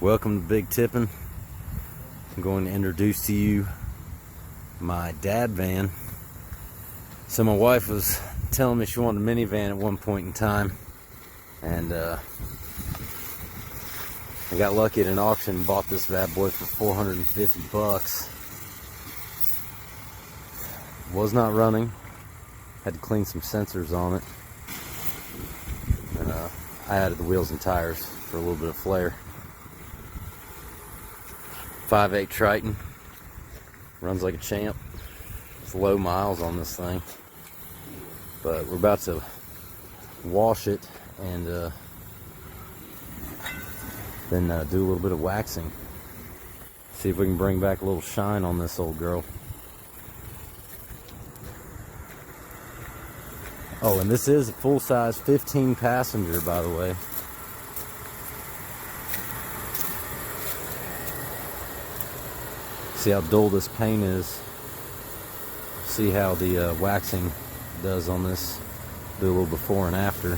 Welcome to Big Tippin'. I'm going to introduce to you my dad van. So my wife was telling me she wanted a minivan at one point in time, and I got lucky at an auction and bought this bad boy for 450 bucks. Was not running. Had to clean some sensors on it. And I added the wheels and tires for a little bit of flair. 5.8 Triton, runs like a champ. It's low miles on this thing, but we're about to wash it and then do a little bit of waxing. See if we can bring back a little shine on this old girl. Oh, and this is a full-size 15 passenger, by the way. See how dull this paint is. See how the waxing does on this. Do a little before and after.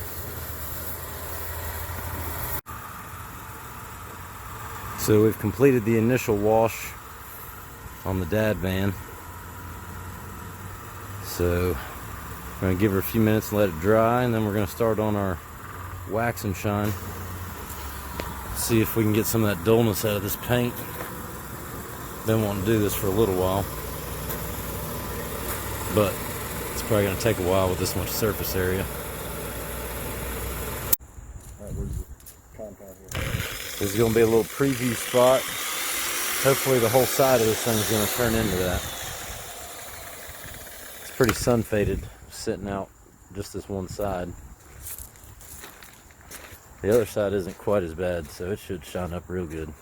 So we've completed the initial wash on the dad van. So we're going to give her a few minutes and let it dry, and then we're going to start on our wax and shine. See if we can get some of that dullness out of this paint. Been wanting to do this for a little while, but it's probably going to take a while with this much surface area. Alright, where's the compound here? This is going to be a little preview spot. Hopefully the whole side of this thing is going to turn into that. It's pretty sun faded, sitting out just this one side. The other side isn't quite as bad, so it should shine up real good.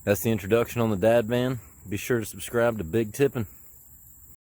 That's the introduction on the dad van. Be sure to subscribe to Big Tippin'.